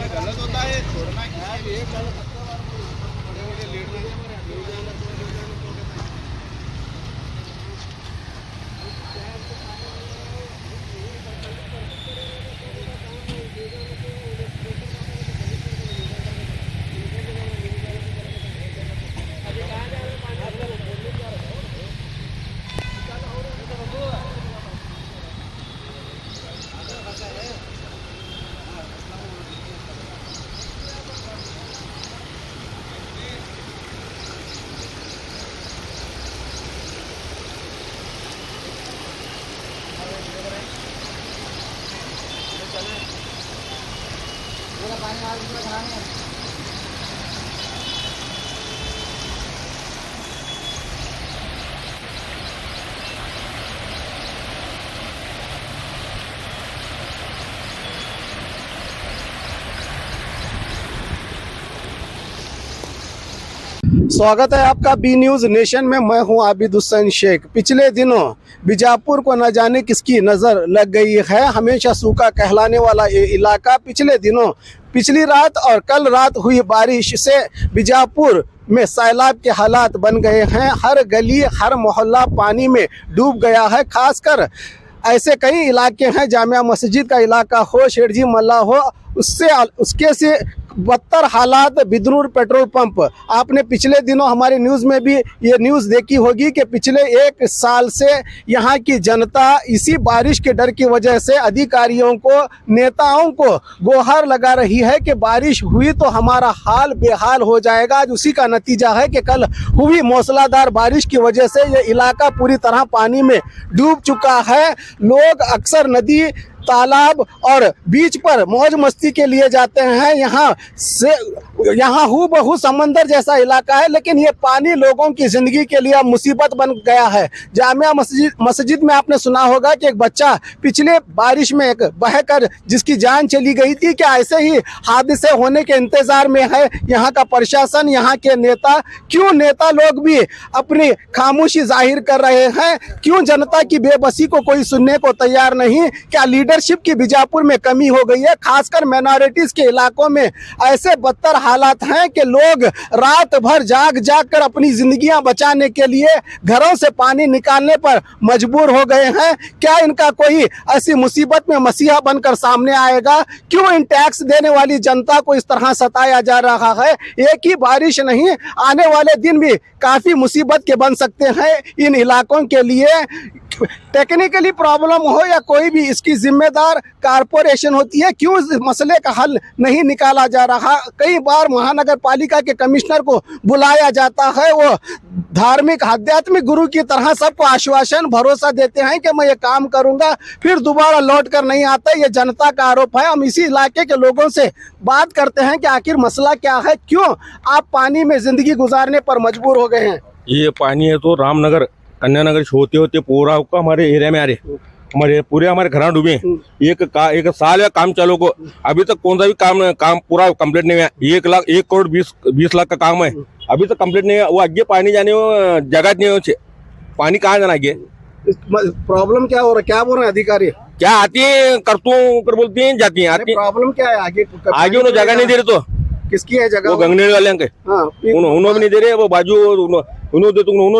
गलत होता है छोड़ना स्वागत है आपका बी न्यूज नेशन में। मैं हूं आबिद हुसैन शेख। पिछले दिनों बीजापुर को न जाने किसकी नज़र लग गई है। हमेशा सूखा कहलाने वाला ये इलाका पिछली रात और कल रात हुई बारिश से बीजापुर में सैलाब के हालात बन गए हैं। हर गली हर मोहल्ला पानी में डूब गया है। खासकर ऐसे कई इलाके हैं, जामिया मस्जिद का इलाका हो, शेरजी मल्ला हो, उसके से बदतर हालात बिदनूर पेट्रोल पंप। आपने पिछले दिनों हमारे न्यूज़ में भी ये न्यूज़ देखी होगी कि पिछले एक साल से यहाँ की जनता इसी बारिश के डर की वजह से अधिकारियों को, नेताओं को गुहार लगा रही है कि बारिश हुई तो हमारा हाल बेहाल हो जाएगा। आज उसी का नतीजा है कि कल हुई मूसलाधार बारिश की वजह से ये इलाका पूरी तरह पानी में डूब चुका है। लोग अक्सर नदी, तालाब और बीच पर मौज मस्ती के लिए जाते हैं। यहाँ हूबहू समंदर जैसा इलाका है, लेकिन ये पानी लोगों की जिंदगी के लिए मुसीबत बन गया है। जामिया मस्जिद में आपने सुना होगा कि एक बच्चा पिछले बारिश में बहकर जिसकी जान चली गई थी। क्या ऐसे ही हादसे होने के इंतजार में है यहाँ का प्रशासन, यहाँ के नेता? क्यों नेता लोग भी अपनी खामोशी जाहिर कर रहे हैं? क्यों जनता की बेबसी को कोई सुनने को तैयार नहीं? क्या लीडरशिप की बीजापुर में कमी हो गई है? खासकर माइनॉरिटीज के इलाकों में ऐसे बदतर हालात हैं कि लोग रात भर जाग कर अपनी जिंदगियां बचाने के लिए घरों से पानी निकालने पर मजबूर हो गए हैं। क्या इनका कोई ऐसी मुसीबत में मसीहा बनकर सामने आएगा? क्यों इन टैक्स देने वाली जनता को इस तरह सताया जा रहा है? एक ही बारिश नहीं, आने वाले दिन भी काफी मुसीबत के बन सकते हैं इन इलाकों के लिए। टेक्निकली प्रॉब्लम हो या कोई भी, इसकी जिम्मेदार कारपोरेशन होती है। क्यों इस मसले का हल नहीं निकाला जा रहा? कई बार महानगर पालिका के कमिश्नर को बुलाया जाता है, वो धार्मिक आध्यात्मिक गुरु की तरह सबको आश्वासन भरोसा देते हैं कि मैं ये काम करूंगा, फिर दोबारा लौट कर नहीं आता। ये जनता का आरोप है। हम इसी इलाके के लोगों से बात करते हैं कि आखिर मसला क्या है, क्यों आप पानी में जिंदगी गुजारने पर मजबूर हो गए हैं? ये पानी है तो रामनगर कन्या नगर होते होते पूरा का हमारे एरिया में आ रहे, हमारे घर डूबे। एक साल या काम चालू को, अभी तक कौन सा भी काम पूरा कंप्लीट नहीं हुआ। 1 करोड़ 20 लाख का काम है, अभी तक कंप्लीट नहीं है। वो आगे पानी जाने जगह नहीं है, पानी कहाँ जाना आगे? प्रॉब्लम क्या हो रहा है? क्या बोल रहे हैं अधिकारी? क्या आती है कर बोलती हैं, जाती हैं। प्रॉब्लम क्या है आगे? उन्होंने जगह नहीं दे रहे। तो किसकी है जगह? वो गंगनेर वाले के। उन्होंने भी नहीं दे रहे, वो बाजू उन्होंने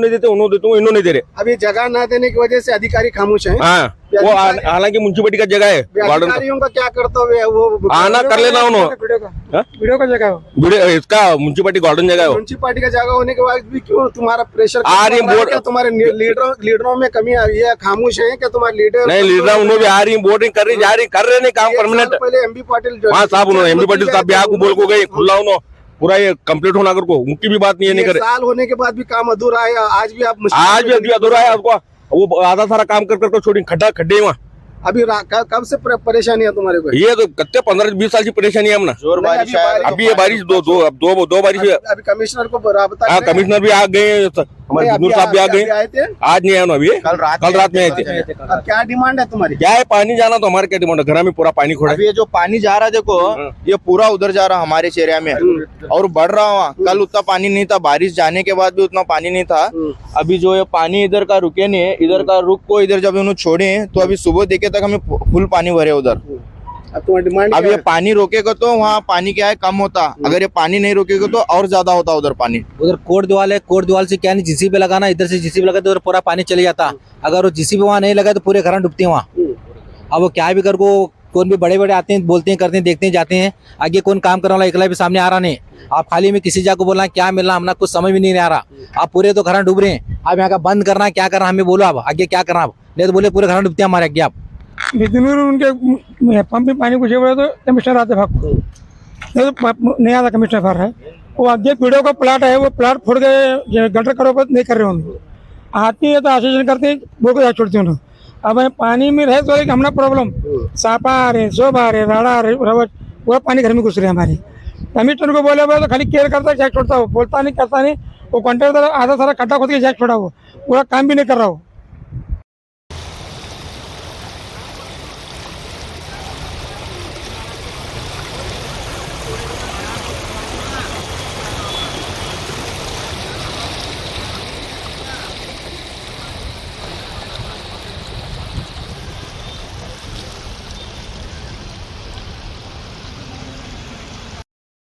देते, इन्होंने दे रहे। अभी जगह न देने की वजह से अधिकारी खामोश हैं। हाँ, वो हालांकि म्यूनसिपलिटी का जगह है। अधिकारियों का क्या कर्तव्य है? वो आना कर लेना उन्होंने। वीडियो का जगह हो, इसका म्यूनसिपलिटी गार्डन जगह हो। म्यूनसिपलिटी का जगह होने के बाद भी क्यों तुम्हारा प्रेशर आ रही बोर्ड? तुम्हारे लीडरों में कमी आ रही है? खामोश है क्या तुम्हारे लीडर? नहीं, लीडर उन्होंने भी आ रही, बोर्डिंग कर रही, जा रही, कर रहे नहीं काम परमानेंट। पहले एमबी पाटिल, हाँ साहब, उन्होंने एमबी पाटिल साहब भी आगे बोल को गए खुला, उन्होंने पूरा ये कंप्लीट होना कर को, उनकी भी बात नहीं करे। साल होने के बाद भी काम अधूरा है। आज भी अधूरा है आपको। वो आधा सारा काम कर छोड़ी, खड्डे वहाँ। अभी कब से परेशानी है तुम्हारे को? ये तो कत्ते 15-20 साल की परेशानी है हमने। जोर बारिश अभी ये बारिश दो बारिश है। अभी कमिश्नर को राब्ता, हाँ कमिश्नर भी आ गए, हमारे बिदनूर साहब भी आ गए। आज नहीं आए ना, अभी कल रात में आए थे। अब क्या डिमांड है तुम्हारी? क्या है? पानी जाना तो हमारे क्या डिमांड है? घर में पूरा पानी खोड़ा। अभी ये जो पानी जा रहा है देखो, ये पूरा उधर जा रहा हमारे एरिया में और बढ़ रहा वहाँ। कल उतना पानी नहीं था, बारिश जाने के बाद भी उतना पानी नहीं था। अभी जो ये पानी इधर का रुके नहीं है, इधर का रुक को इधर जब उन्होंने छोड़े तो अभी सुबह देखे तक हमें फुल पानी भरे उधर। अब तुम्हारी डिमांड अब ये पानी रोकेगा तो वहाँ पानी क्या है कम होता, अगर ये पानी नहीं रोकेगा तो और ज्यादा होता उधर पानी। उधर कोट दीवाल है, कोट दीवाल से क्या नहीं जीसीबी लगाना, इधर से जीसीबी लगा तो उधर पूरा पानी चले जाता। अगर वो जीसीबी वहाँ नहीं लगा तो पूरे घर डूबते हैं वहाँ। अब वो क्या भी कर को कौन भी बड़े बड़े आते हैं, बोलते हैं, करते हैं, देखते हैं, जाते हैं, आगे कौन काम करने वाला एकला भी सामने आ रहा नहीं। आप खाली में किसी जगह को बोलना क्या मिलना हमना कुछ समझ में नहीं आ रहा। आप पूरे तो घर डूब रहे हैं, आप यहाँ का बंद करना क्या करना हमें बोलो, आप आगे क्या करना, आप नहीं तो बोले पूरे घर डूबते हैं हमारे आगे। आप उनके पंप में पानी कुछ बोले तो कमिश्नर आते भाग को, नहीं तो नहीं आता कमिश्नर भर है। वो आगे पीड़ो का प्लाट है, वो प्लाट फोड़ के गटर करो नहीं कर रहे उनको, आती है तो आश्वासन करते हैं वो को छोड़ते हैं। अब पानी में रहे तो हमने प्रॉब्लम, सापा आ रहे, सोब आ रहे, राड़ा आ रहे, पूरा पानी घर में घुस रहे हमारे। कमिश्नर को बोले तो खाली केयर करता है, जैक छोड़ता हो, बोलता नहीं करता नहीं। वो कॉन्ट्रैक्टर आधा सारा खड्डा खोद के जैक छोड़ा हो, पूरा काम भी नहीं कर रहा हो।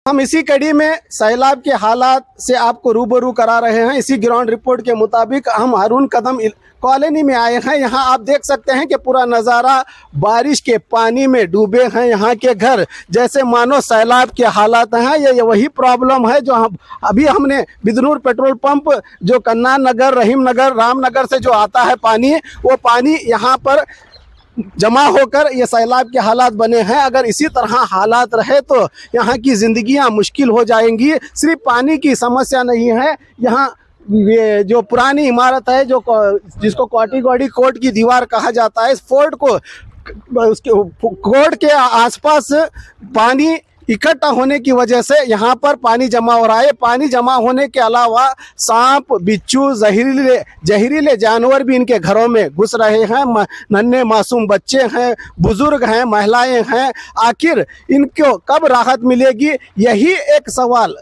हम इसी कड़ी में सैलाब के हालात से आपको रूबरू करा रहे हैं। इसी ग्राउंड रिपोर्ट के मुताबिक हम हारून कदम कॉलोनी में आए हैं। यहाँ आप देख सकते हैं कि पूरा नज़ारा बारिश के पानी में डूबे हैं यहाँ के घर, जैसे मानो सैलाब के हालात हैं। ये वही प्रॉब्लम है जो अभी हमने बिदनूर पेट्रोल पंप जो कन्ना नगर, रहीम नगर, रामनगर से जो आता है पानी, वो पानी यहाँ पर जमा होकर ये सैलाब के हालात बने हैं। अगर इसी तरह हालात रहे तो यहाँ की जिंदगियां मुश्किल हो जाएंगी। सिर्फ पानी की समस्या नहीं है, यहाँ ये जो पुरानी इमारत है जो जिसको कोटिगौड़ी कोर्ट की दीवार कहा जाता है, इस फोर्ट को उसके कोर्ट के आसपास पानी इकट्ठा होने की वजह से यहाँ पर पानी जमा हो रहा है। पानी जमा होने के अलावा सांप, बिच्छू, जहरीले जानवर भी इनके घरों में घुस रहे हैं। नन्हे मासूम बच्चे हैं, बुजुर्ग हैं, महिलाएं हैं। आखिर इनको कब राहत मिलेगी, यही एक सवाल,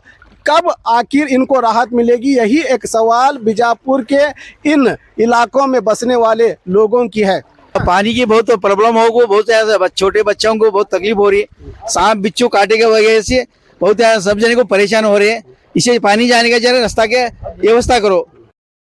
कब आखिर इनको राहत मिलेगी, यही एक सवाल बीजापुर के इन इलाकों में बसने वाले लोगों की है। पानी की बहुत प्रॉब्लम हो, बहुत ज्यादा छोटे बच्चों को बहुत तकलीफ हो रही है। सांप बिच्छू काटे के वजह से बहुत ज्यादा सब जने को परेशान हो रहे हैं। इसे पानी जाने का जरा रास्ता के व्यवस्था करो।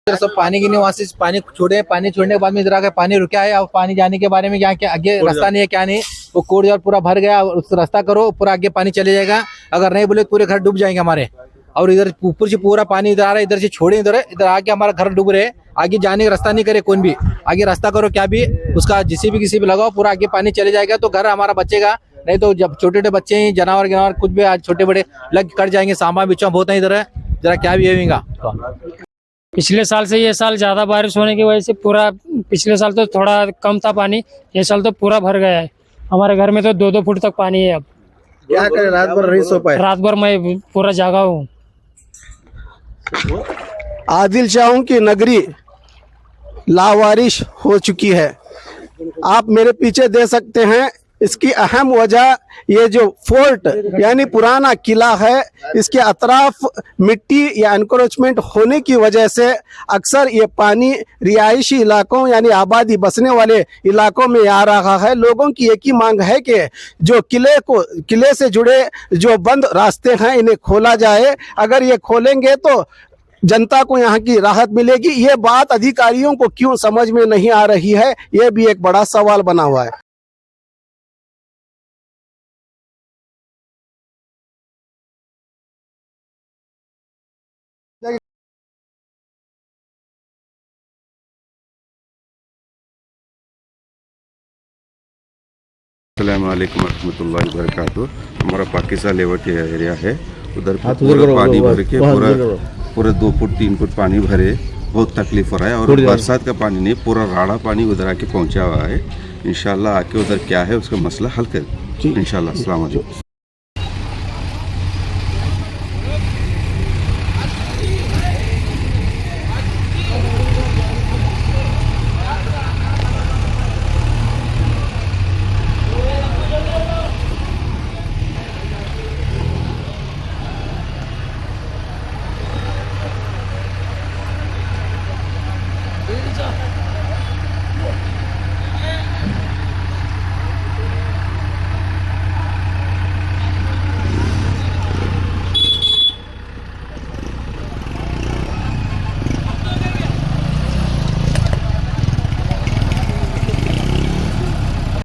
सब पानी की नहीं, वहाँ से पानी छोड़े, पानी छोड़ने के बाद में इधर आकर पानी रुका है। अब पानी जाने के बारे में क्या क्या आगे रास्ता नहीं है, क्या नहीं, वो कोर्ट पूरा भर गया, उस रास्ता करो, पूरा आगे पानी चले जाएगा। अगर नहीं बोले पूरे घर डूब जाएंगे हमारे। और इधर ऊपर से पूरा पानी इधर आ रहा है, इधर से छोड़े, इधर आके हमारा घर डूब रहे। आगे जाने का रास्ता नहीं करे कौन भी, आगे रास्ता करो क्या भी, उसका जिसी भी किसी भी लगाओ, पूरा आगे पानी चले जाएगा तो घर हमारा बचेगा। नहीं तो जब छोटे छोटे बच्चे हैं, जानवर कुछ भी आज छोटे बड़े लग कट जाएंगे। सांबा बिच्छू बहुत है इधर है, जरा क्या भी होगा। पिछले साल से ये साल ज्यादा बारिश होने की वजह से पूरा, पिछले साल तो थोड़ा कम था पानी, ये साल तो पूरा भर गया है। हमारे घर में तो 2-2 फुट तक पानी है। अब क्या करें, रात भर नहीं सो पाए। रात भर मैं पूरा जागा हूँ। आदिल शाहों की नगरी लावारिश हो चुकी है। आप मेरे पीछे दे सकते हैं, इसकी अहम वजह ये जो फोर्ट यानी पुराना किला है, इसके अतराफ मिट्टी या एनक्रोचमेंट होने की वजह से अक्सर ये पानी रिहायशी इलाकों यानी आबादी बसने वाले इलाकों में आ रहा है। लोगों की एक ही मांग है कि जो किले से जुड़े जो बंद रास्ते हैं इन्हें खोला जाए। अगर ये खोलेंगे तो जनता को यहाँ की राहत मिलेगी। ये बात अधिकारियों को क्यों समझ में नहीं आ रही है, ये भी एक बड़ा सवाल बना हुआ है। अस्सलामुअलैकुम रहमतुल्लाहि व बरकातुहू। हमारा पाकिस्तान लेवट एरिया है, उधर पूरा पानी भर के पूरा 2 फुट 3 फुट पानी भरे, बहुत तकलीफ हो रहा है। और बरसात का पानी नहीं, पूरा राड़ा पानी उधर आके पहुंचा हुआ है। इंशाल्लाह आके उधर क्या है उसका मसला हल कर इंशाल्लाह। अस्सलाम वालेकुम।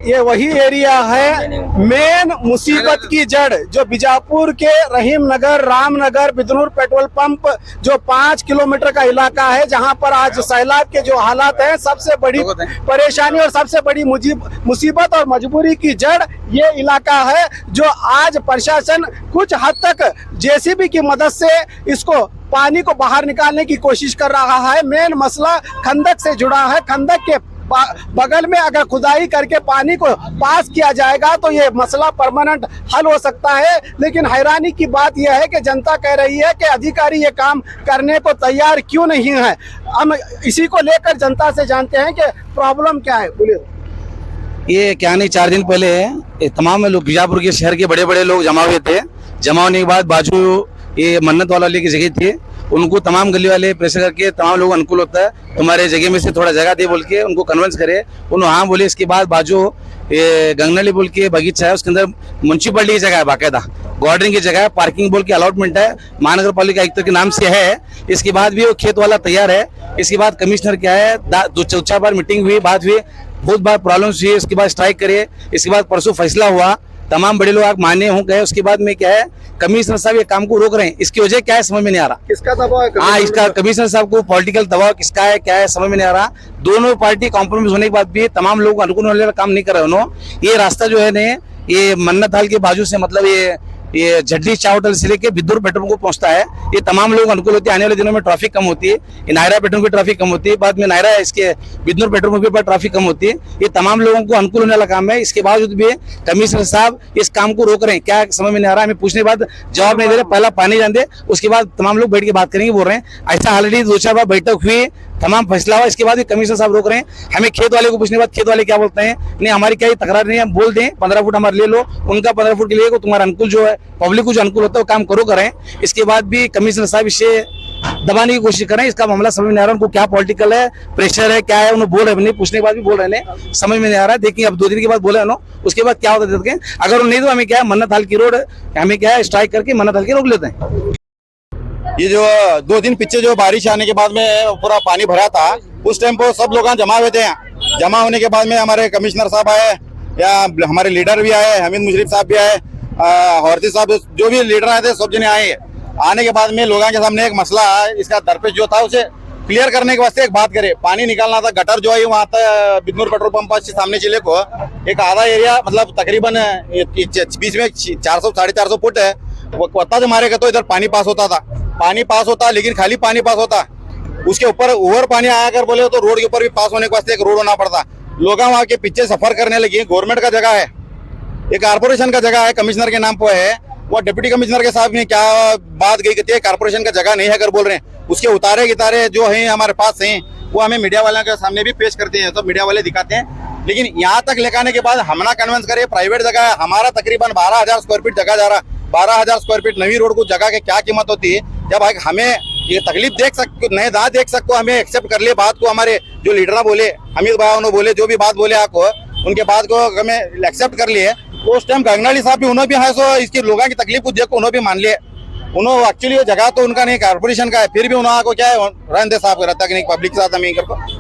ये वही एरिया है मेन मुसीबत की जड़, जो बीजापुर के रहीम नगर, रामनगर, बिदनूर पेट्रोल पंप जो 5 किलोमीटर का इलाका है, जहां पर आज सैलाब के जो हालात हैं, सबसे बड़ी परेशानी और सबसे बड़ी मुसीबत और मजबूरी की जड़ ये इलाका है, जो आज प्रशासन कुछ हद तक जेसीबी की मदद से इसको पानी को बाहर निकालने की कोशिश कर रहा है। मेन मसला खंदक से जुड़ा है। खंदक के बगल में अगर खुदाई करके पानी को पास किया जाएगा तो ये मसला परमानेंट हल हो सकता है। लेकिन हैरानी की बात यह है कि जनता कह रही है कि अधिकारी ये काम करने को तैयार क्यों नहीं है। हम इसी को लेकर जनता से जानते हैं कि प्रॉब्लम क्या है। बोलिए। ये क्या नहीं, 4 दिन पहले ये तमाम लोग बीजापुर के शहर के बड़े बड़े लोग जमा हुए थे। जमा होने के बाद बाजू ये मन्नत वाला की जगह थी, उनको तमाम गली वाले प्रेशर करके तमाम लोग अनुकूल होता है तुम्हारे जगह में से थोड़ा जगह दे बोल के उनको कन्विंस करे। उन्होंने हाँ बोले। इसके बाद बाजू ये गंगनाली बोल के बगीचा है, उसके अंदर म्यूनसिपालिटी की जगह है, बाकायदा गार्डनिंग की जगह है, पार्किंग बोल के अलॉटमेंट है, महानगर पालिका आयुक्त के नाम से है। इसके बाद भी वो खेत वाला तैयार है। इसके बाद कमिश्नर क्या है, 2-4 बार मीटिंग हुई, बात हुई, बहुत बार प्रॉब्लम्स हुई। इसके बाद स्ट्राइक करे। इसके बाद परसों फैसला हुआ, तमाम बड़े लोग आप माने हो गए। उसके बाद में क्या है, कमिश्नर साहब ये काम को रोक रहे हैं। इसकी वजह क्या है समझ में नहीं आ रहा। किसका दबाव है? हाँ, इसका कमिश्नर साहब को पॉलिटिकल दबाव किसका है, क्या है समझ में नहीं आ रहा। दोनों पार्टी कॉम्प्रोमाइज होने के बाद भी तमाम लोग अनुकूल होने वाला काम नहीं कर रहे उन्होंने। ये रास्ता जो है ने, ये मन्नत हाल के बाजू से मतलब ये झड्डी चाय होटल से लेके बिद्दूर पेट्रोल को पहुंचता है। ये तमाम लोग अनुकूल होते हैं। आने वाले दिनों में ट्रैफिक कम होती है। ये नायरा पेट्रोल की ट्रैफिक कम होती है, बाद में नायरा इसके बिद्दूर पेट्रोल के ऊपर ट्रैफिक कम होती है। ये तमाम लोगों को अनुकूल होने वाला काम है। इसके बावजूद भी कमिश्नर साहब इस काम को रोक रहे हैं। क्या समझ में नहीं आ रहा। हमें पूछने के बाद जवाब नहीं दे रहे। पहला पानी जान दे, उसके बाद तमाम लोग बैठ के बात करेंगे बोल रहे हैं। ऐसा ऑलरेडी 2-4 बार बैठक हुई, तमाम फैसला हुआ। इसके बाद भी कमिश्नर साहब रोक रहे हैं। हमें खेत वाले को पूछने के बाद खेत वाले क्या बोलते हैं, नहीं हमारी क्या तकरार नहीं है, हम बोल दें 15 फुट हमारे ले लो, उनका 15 फुट के लिए तुम्हारा अनुकूल जो है, पब्लिक को जो अनुकूल होता है वो काम करो करें। इसके बाद भी कमिश्नर साहब इसे दबाने की कोशिश करें। इसका मामला समझ में नहीं आ रहा उनको, क्या पॉलिटिकल है, प्रेशर है, क्या है, उन्हें बोल रहे हैं, पूछने के बाद भी बोल रहे हैं, समझ में नहीं आ रहा है। देखिए अब 2 दिन के बाद बोले उन्होंने, उसके बाद क्या होता है। अगर नहीं तो हमें क्या है, मन्नत हाल की रोड हमें क्या है स्ट्राइक करके मन्नत हाल की रोक लेते हैं। ये जो 2 दिन पीछे जो बारिश आने के बाद में पूरा पानी भरा था, उस टाइम पर सब लोग जमा हुए थे। जमा होने के बाद में हमारे कमिश्नर साहब आए, या हमारे लीडर भी आए, हमीद मुशर्रफ साहब भी आए, हौरती साहब, जो भी लीडर आए थे सब जने आए। आने के बाद में लोगों के सामने एक मसला इसका दरपेश जो था उसे क्लियर करने के वास्ते एक बात करे। पानी निकालना था, गटर जो है वहाँ था बिदनूर पेट्रोल पंप के सामने जिले को एक आधा एरिया मतलब तकरीबन बीच में 400-450 फुट है, वो पत्ता जो मारेगा तो इधर पानी पास होता था। पानी पास होता, लेकिन खाली पानी पास होता, उसके ऊपर ओवर पानी आया कर बोले तो रोड के ऊपर भी पास होने के वास्ते एक रोड होना पड़ता। लोग वहाँ के पीछे सफर करने लगे। गवर्नमेंट का जगह है, एक कारपोरेशन का जगह है, कमिश्नर के नाम पर है। वो डिप्टी कमिश्नर के साथ में क्या बात गई कहती है, कारपोरेशन का जगह नहीं है कर बोल रहे हैं। उसके उतारे गितारे जो हैं हमारे पास हैं, वो हमें मीडिया वालों के सामने भी पेश करते हैं, तो मीडिया वाले दिखाते हैं। लेकिन यहाँ तक लेकर के बाद हम ना कन्विंस करे, प्राइवेट जगह है, हमारा तकरीबन 12,000 स्क्वायर फीट जगह जा रहा। 12,000 स्क्वायर फीट नवी रोड को जगह की क्या कीमत होती है। जब हमें ये तकलीफ देख सकते हमें एक्सेप्ट कर लिए बात को। हमारे जो लीडर बोले, हमीद भाई उन्होंने बोले, जो भी बात बोले आपको, उनके बात को हमें एक्सेप्ट कर लिए। उस टाइम गंगनाली साहब भी उन्होंने भी है सो इसके लोगों की तकलीफ को देख को उन्होंने भी मान लिए। उन्होंने एक्चुअली जगह तो उनका नहीं, कारपोरेशन का है, फिर भी उन्होंने को क्या है रहने साहब रहता कि नहीं, पब्लिक के साथ हमें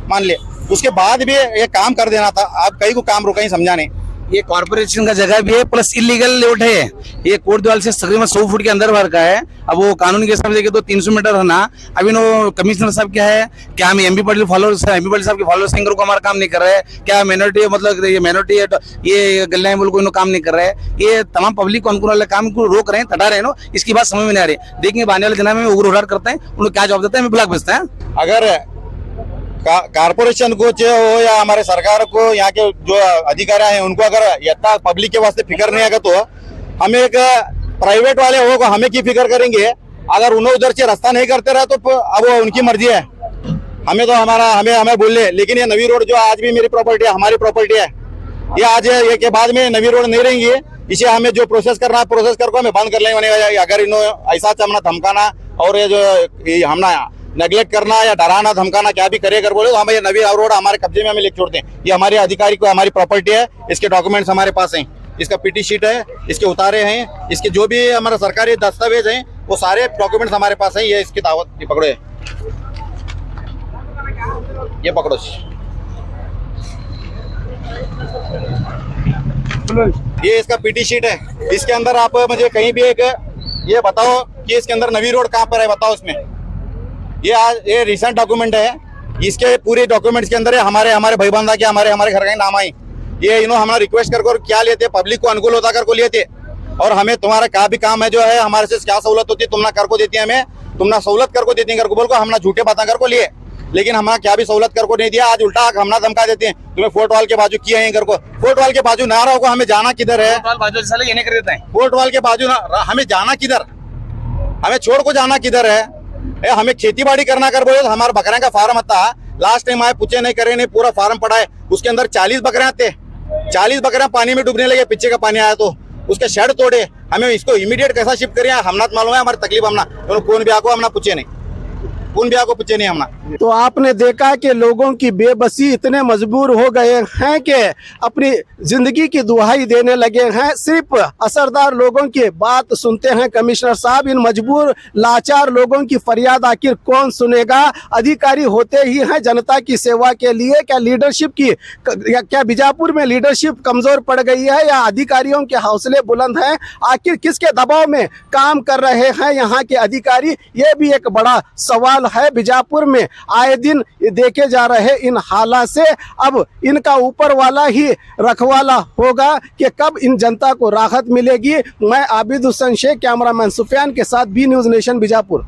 मान लिए। उसके बाद भी ये काम कर देना था। आप कहीं को काम रोका ही समझा नहीं। ये कॉर्पोरेशन का जगह भी है, प्लस इलीगल लेआउट है। ये कोट दीवार से तकरीबन 100 फुट के अंदर भर का है। अब वो कानून के हिसाब से देखे तो 300 मीटर रहना। अभी नो कमिश्नर साहब क्या है, क्या हम एमपी पाटिल फॉलोअर्स है, एमपी पाटिल साहब के फॉलोअर्स को हमारा काम नहीं कर रहे हैं क्या, माइनॉरिटी मतलब ये माइनॉरिटी ये गल्ला बोल को काम नहीं कर रहे हैं। ये तमाम पब्लिक को अनुकूल वाले काम को रोक रहे हैं, तटा रहे हैं। इसकी बात समझ में नहीं आ रही। देखेंगे आने वाले दिन में उग्र उड़ार करते हैं, उनको क्या जवाब देते हैं, हमें ब्लॉक भेजते हैं। अगर कारपोरेशन को हो या हमारे सरकार को, यहाँ के जो अधिकारी हैं उनको अगर यथा पब्लिक के वास्ते फिक्र नहीं आएगा तो हमें एक प्राइवेट वाले हो को हमें की फिक्र करेंगे। अगर उन्हें उधर से रास्ता नहीं करते रहे तो अब वो उनकी मर्जी है। हमें तो हमें बोल ले। लेकिन ये नवी रोड जो आज भी मेरी प्रॉपर्टी है, हमारी प्रॉपर्टी है, ये आज ये के बाद में नवी रोड नहीं रहेंगी। इसे हमें जो प्रोसेस करना है प्रोसेस करके हमें बंद कर लेंगे। अगर इन्होंने ऐसा चमना धमकाना और ये जो हमना नेग्लेक्ट करना या डराना धमकाना क्या भी करे अगर बोले तो हमें ये नवी रोड हमारे कब्जे में हमें लिख छोड़ते हैं। ये हमारे अधिकारी को हमारी प्रॉपर्टी है, इसके डॉक्यूमेंट्स हमारे पास हैं, इसका पीटी शीट है, इसके उतारे हैं, इसके जो भी हमारा सरकारी दस्तावेज हैं वो सारे डॉक्यूमेंट्स हमारे पास हैं। ये इसकी दावत, ये पकड़ो, ये पकड़ो। ये इसका पीटी शीट है। इसके अंदर आप मुझे कहीं भी एक ये बताओ कि इसके अंदर नवी रोड कहाँ पर है, बताओ इसमें। ये रिसेंट डॉक्यूमेंट है, इसके पूरे डॉक्यूमेंट्स के अंदर है हमारे भाईबंदा के हमारे घर का नाम आई। ये हमारा रिक्वेस्ट कर क्या लेते, पब्लिक को अनुकूल होता कर को लेते, और हमें तुम्हारा क्या भी काम है जो है हमारे से क्या सहूलत होती है तुम ना कर को देती है, हमें तुम ना सहूलत कर को देती है कर को बोल को हम ना झूठे बातें कर को लिए, लेकिन हमारा क्या भी सहूलत कर को नहीं दिया। आज उल्टा हमना धमका देते हैं तुम्हें फोर्ट वाल के बाजू किया है कर को। फोर्ट वाल के बाजू ना रहो, हमें जाना किधर है? फोर्ट वाल के बाजू ना हमें जाना किधर, हमें छोड़ को जाना किधर है? हमें खेती बाड़ी करना कर बोले तो हमारे बकरियां का फार्म था, लास्ट टाइम आए पूछे नहीं करे नहीं, पूरा फार्म पड़ा है, उसके अंदर 40 बकरियां थे, 40 बकरियां पानी में डूबने लगे, पीछे का पानी आया तो उसके शेड तोड़े। हमें इसको इमीडिएट कैसा शिफ्ट करिए हमना मालूम है, हमारी तकलीफ हमना कौन भी आको हमना पूछे नहीं, कौन भी आको पूछे नहीं हमना। तो आपने देखा कि लोगों की बेबसी इतने मजबूर हो गए हैं कि अपनी जिंदगी की दुहाई देने लगे हैं, सिर्फ असरदार लोगों की बात सुनते हैं। कमिश्नर साहब, इन मजबूर लाचार लोगों की फरियाद आखिर कौन सुनेगा? अधिकारी होते ही हैं जनता की सेवा के लिए। क्या लीडरशिप की क्या बीजापुर में लीडरशिप कमजोर पड़ गई है या अधिकारियों के हौसले बुलंद हैं? आखिर किसके दबाव में काम कर रहे हैं यहाँ के अधिकारी? ये भी एक बड़ा सवाल है। बीजापुर में आए दिन देखे जा रहे इन हालात से अब इनका ऊपर वाला ही रखवाला होगा कि कब इन जनता को राहत मिलेगी। मैं आबिद हुसैन शेख, कैमरामैन सुफियान के साथ बी न्यूज़ नेशन बीजापुर।